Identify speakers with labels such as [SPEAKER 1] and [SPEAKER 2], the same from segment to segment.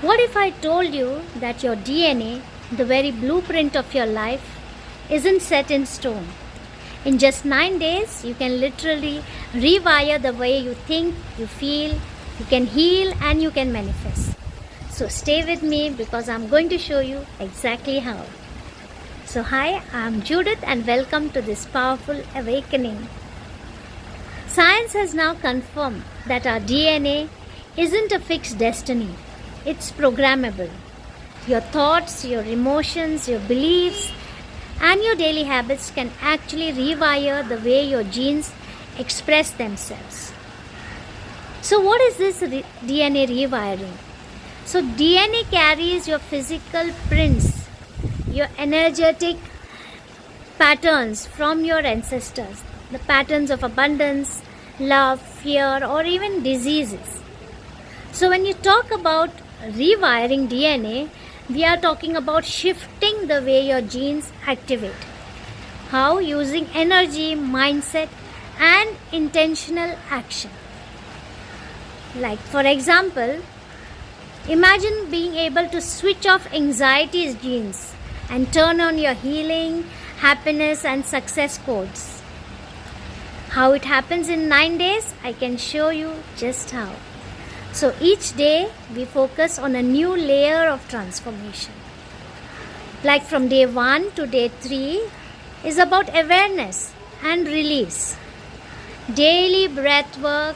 [SPEAKER 1] What if I told you that your DNA, the very blueprint of your life, isn't set in stone? In just 9 days, you can literally rewire the way you think, you feel, you can heal, and you can manifest. So stay with me because I'm going to show you exactly how. So hi, I'm Judith and welcome to this powerful awakening. Science has now confirmed that our DNA isn't a fixed destiny. It's programmable. Your thoughts, your emotions, your beliefs, and your daily habits can actually rewire the way your genes express themselves. So what is this DNA rewiring? So DNA carries your physical prints, your energetic patterns from your ancestors, the patterns of abundance, love, fear, or even diseases. So when you talk about rewiring DNA, we are talking about shifting the way your genes activate. How? Using energy, mindset, and intentional action. Like for example, imagine being able to switch off anxiety's genes and turn on your healing, happiness, and success codes. How it happens in 9 days? I can show you just how. So each day we focus on a new layer of transformation. Like from day 1 to day 3 is about awareness and release. Daily breath work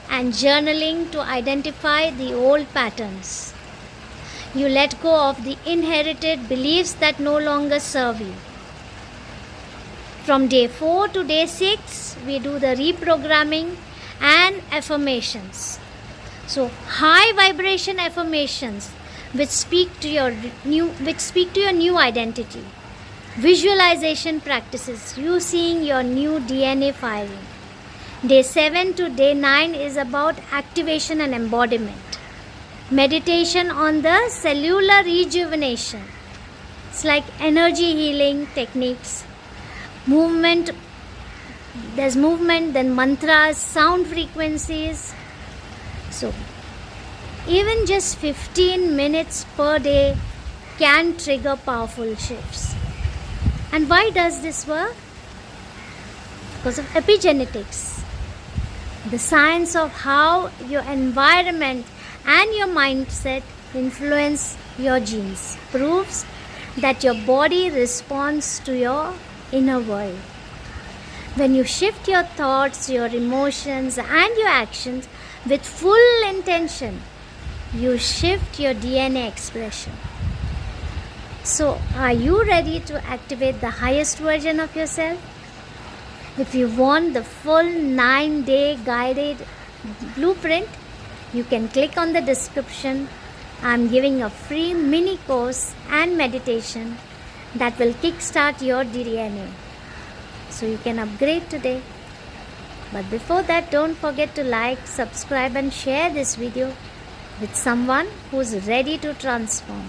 [SPEAKER 1] and journaling to identify the old patterns. You let go of the inherited beliefs that no longer serve you. From day 4 to day 6, we do the reprogramming and affirmations. So high vibration affirmations which speak to your new identity. Visualization practices, you seeing your new DNA firing. Day 7 to day 9 is about activation and embodiment. Meditation on the cellular rejuvenation. It's like energy healing techniques. Movement, there's movement, then mantras, sound frequencies. So, even just 15 minutes per day can trigger powerful shifts. And why does this work? Because of epigenetics. The science of how your environment and your mindset influence your genes proves that your body responds to your inner world. When you shift your thoughts, your emotions, and your actions with full intention, you shift your DNA expression. So, are you ready to activate the highest version of yourself? If you want the full 9-day guided blueprint, you can click on the description. I'm giving a free mini course and meditation that will kickstart your DNA. So you can upgrade today. But before that, don't forget to like, subscribe and share this video with someone who's ready to transform.